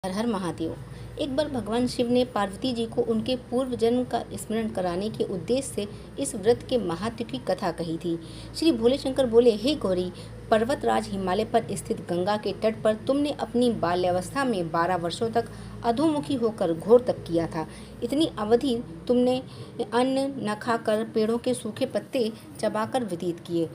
हर हर महादेव। एक बार भगवान शिव ने पार्वती जी को उनके पूर्व जन्म का स्मरण कराने के उद्देश्य से इस व्रत के महात्म की कथा कही थी। श्री भोले शंकर बोले, हे गौरी, पर्वतराज हिमालय पर स्थित गंगा के तट पर तुमने अपनी बाल्यावस्था में 12 वर्षों तक अधोमुखी होकर घोर तप किया था। इतनी अवधि तुमने अन्न न खाकर पेड़ों के सूखे पत्ते चबाकर व्यतीत किए।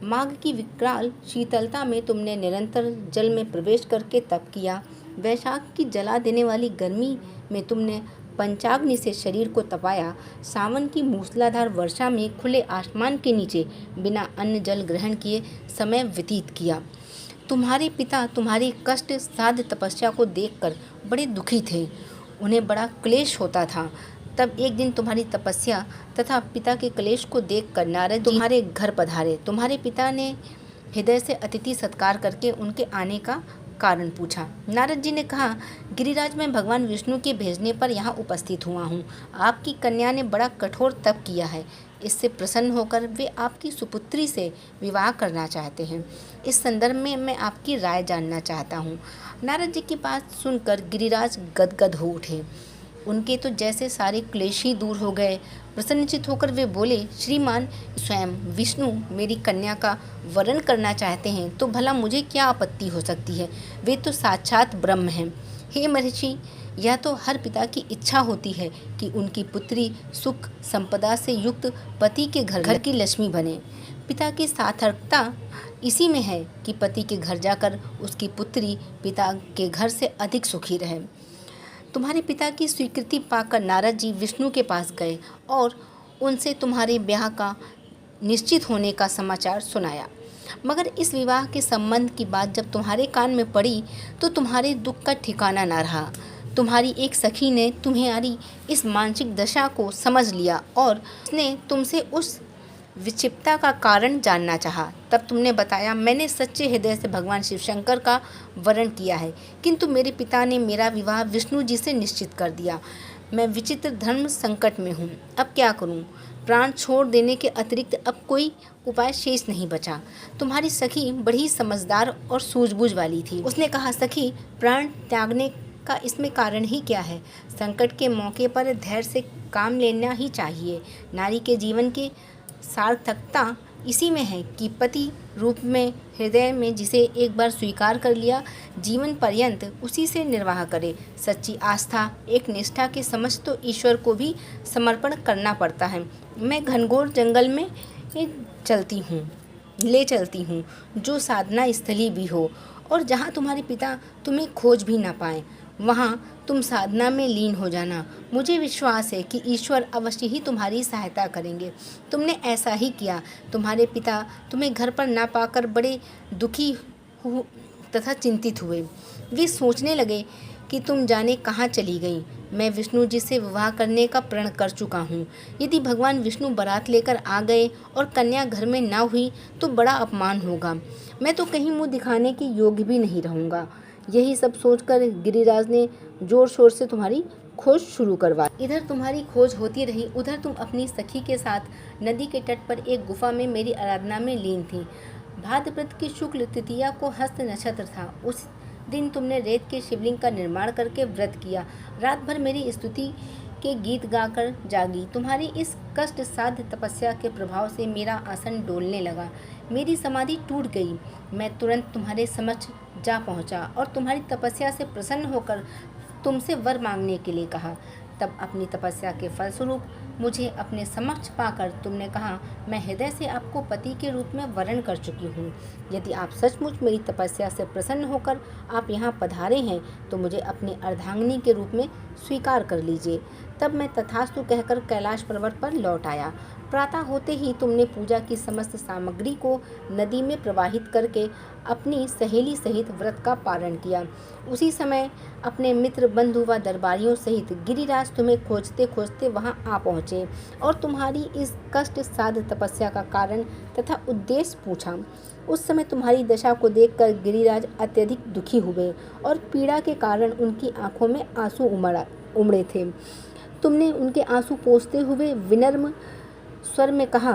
माघ की विकराल शीतलता में तुमने निरंतर जल में प्रवेश करके तप किया। वैशाख की जला देने वाली गर्मी में तुमने पंचाग्नि से शरीर को तपाया। सावन की मूसलाधार वर्षा में खुले आसमान के नीचे बिना अन्न जल ग्रहण किए समय व्यतीत किया। तुम्हारे पिता तुम्हारी कष्ट साध्य तपस्या को देखकर बड़े दुखी थे। उन्हें बड़ा क्लेश होता था। तब एक दिन तुम्हारी तपस्या तथा पिता के क्लेश को देखकर नारद जी तुम्हारे घर पधारे। तुम्हारे पिता ने हृदय से अतिथि सत्कार करके उनके आने का कारण पूछा। नारद जी ने कहा, गिरिराज, मैं भगवान विष्णु के भेजने पर यहाँ उपस्थित हुआ हूँ। आपकी कन्या ने बड़ा कठोर तप किया है। इससे प्रसन्न होकर वे आपकी सुपुत्री से विवाह करना चाहते हैं। इस संदर्भ में मैं आपकी राय जानना चाहता हूँ। नारद जी की बात सुनकर गिरिराज गदगद हो उठे। उनके तो जैसे सारे क्लेश ही दूर हो गए। प्रसन्नचित होकर वे बोले, श्रीमान, स्वयं विष्णु मेरी कन्या का वरण करना चाहते हैं तो भला मुझे क्या आपत्ति हो सकती है। वे तो साक्षात ब्रह्म हैं। हे महर्षि, यह तो हर पिता की इच्छा होती है कि उनकी पुत्री सुख संपदा से युक्त पति के घर की लक्ष्मी बने। पिता की सार्थकता इसी में है कि पति के घर जाकर उसकी पुत्री पिता के घर से अधिक सुखी रहे। तुम्हारे पिता की स्वीकृति पाकर नारद जी विष्णु के पास गए और उनसे तुम्हारे ब्याह का निश्चित होने का समाचार सुनाया। मगर इस विवाह के संबंध की बात जब तुम्हारे कान में पड़ी तो तुम्हारे दुख का ठिकाना न रहा। तुम्हारी एक सखी ने तुम्हारी इस मानसिक दशा को समझ लिया और उसने तुमसे उस विक्षिप्तता का कारण जानना चाहा। तब तुमने बताया, मैंने सच्चे हृदय से भगवान शिव शंकर का वरण किया है, किंतु मेरे पिता ने मेरा विवाह विष्णु जी से निश्चित कर दिया। मैं विचित्र धर्म संकट में हूँ। अब क्या करूँ? प्राण छोड़ देने के अतिरिक्त अब कोई उपाय शेष नहीं बचा। तुम्हारी सखी बड़ी समझदार और सूझबूझ वाली थी। उसने कहा, सखी, प्राण त्यागने का इसमें कारण ही क्या है? संकट के मौके पर धैर्य से काम लेना ही चाहिए। नारी के जीवन की सार्थकता इसी में है कि पति रूप में हृदय में जिसे एक बार स्वीकार कर लिया, जीवन पर्यंत उसी से निर्वाह करे। सच्ची आस्था, एक निष्ठा के समझ तो ईश्वर को भी समर्पण करना पड़ता है। मैं घनघोर जंगल में ले चलती हूँ, जो साधना स्थली भी हो, और जहाँ तुम्हारे पिता तुम्हें खोज भी ना पाए, वहाँ तुम साधना में लीन हो जाना। मुझे विश्वास है कि ईश्वर अवश्य ही तुम्हारी सहायता करेंगे। तुमने ऐसा ही किया। तुम्हारे पिता तुम्हें घर पर ना पाकर बड़े दुखी तथा चिंतित हुए। वे सोचने लगे कि तुम जाने कहाँ चली गई। मैं विष्णु जी से विवाह करने का प्रण कर चुका हूँ। यदि भगवान विष्णु बारात लेकर आ गए और कन्या घर में ना हुई तो बड़ा अपमान होगा। मैं तो कहीं मुँह दिखाने के योग्य भी नहीं रहूँगा। यही सब सोचकर गिरिराज ने जोर शोर से तुम्हारी खोज शुरू करवाई। इधर तुम्हारी खोज होती रही, उधर तुम अपनी सखी के साथ नदी के तट पर एक गुफा में मेरी आराधना में लीन थी। भाद्रपद की शुक्ल तृतीया को हस्त नक्षत्र था। उस दिन तुमने रेत के शिवलिंग का निर्माण करके व्रत किया। रात भर मेरी स्तुति के गीत गाकर जागी। तुम्हारी इस कष्ट साध्य तपस्या के प्रभाव से मेरा आसन डोलने लगा। मेरी समाधि टूट गई। मैं तुरंत तुम्हारे समक्ष जा पहुंचा और तुम्हारी तपस्या से प्रसन्न होकर तुमसे वर मांगने के लिए कहा। तब अपनी तपस्या के फलस्वरूप मुझे अपने समक्ष पाकर तुमने कहा, मैं हृदय से आपको पति के रूप में वरण कर चुकी हूँ। यदि आप सचमुच मेरी तपस्या से प्रसन्न होकर आप यहाँ पधारे हैं तो मुझे अपनी अर्धांगिनी के रूप में स्वीकार कर लीजिए। तब मैं तथास्तु कहकर कैलाश पर्वत पर लौट आया। प्रातः होते ही तुमने पूजा की समस्त सामग्री को नदी में प्रवाहित करके अपनी सहेली सहित व्रत का पारण किया। उसी समय अपने मित्र, बंधु व दरबारियों सहित गिरिराज तुम्हें खोजते खोजते वहां आ पहुँचे और तुम्हारी इस कष्ट साध्य तपस्या का कारण तथा उद्देश्य पूछा। उस समय तुम्हारी दशा को देखकर गिरिराज अत्यधिक दुखी हुए और पीड़ा के कारण उनकी आंखों में आंसू उमड़े थे। तुमने उनके आंसू पोंछते हुए विनम्र स्वर में कहा,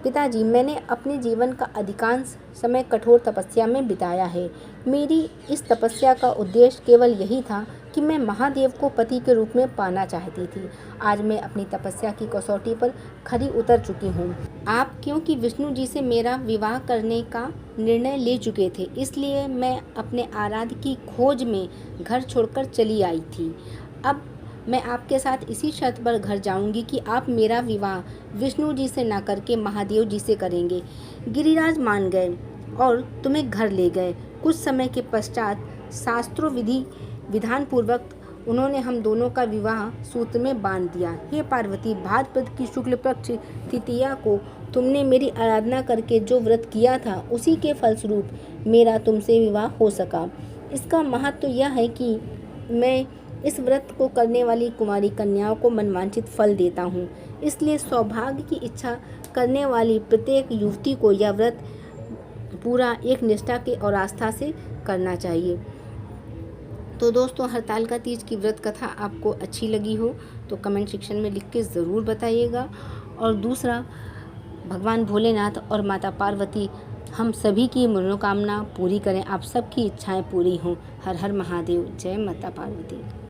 पिताजी, मैंने अपने जीवन का अधिकांश समय कठोर तपस्या में बिताया है। मेरी इस तपस्या का उद्देश्य केवल यही था कि मैं महादेव को पति के रूप में पाना चाहती थी। आज मैं अपनी तपस्या की कसौटी पर खरी उतर चुकी हूँ। आप क्योंकि विष्णु जी से मेरा विवाह करने का निर्णय ले चुके थे, इसलिए मैं अपने आराध्य की खोज में घर छोड़कर चली आई थी। अब मैं आपके साथ इसी शर्त पर घर जाऊंगी कि आप मेरा विवाह विष्णु जी से न करके महादेव जी से करेंगे। गिरिराज मान गए और तुम्हें घर ले गए। कुछ समय के पश्चात शास्त्रों विधान पूर्वक उन्होंने हम दोनों का विवाह सूत्र में बांध दिया। हे पार्वती, भाद्रपद की शुक्ल पक्ष तृतीया को तुमने मेरी आराधना करके जो व्रत किया था, उसी के फलस्वरूप मेरा तुमसे विवाह हो सका। इसका महत्व तो यह है कि मैं इस व्रत को करने वाली कुमारी कन्याओं को मनवांछित फल देता हूँ। इसलिए सौभाग्य की इच्छा करने वाली प्रत्येक युवती को यह व्रत पूरा एक निष्ठा के और आस्था से करना चाहिए। तो दोस्तों, हरतालिका तीज की व्रत कथा आपको अच्छी लगी हो तो कमेंट सेक्शन में लिख के ज़रूर बताइएगा। और दूसरा, भगवान भोलेनाथ और माता पार्वती हम सभी की मनोकामना पूरी करें, आप सबकी इच्छाएं पूरी हों। हर हर महादेव, जय माता पार्वती।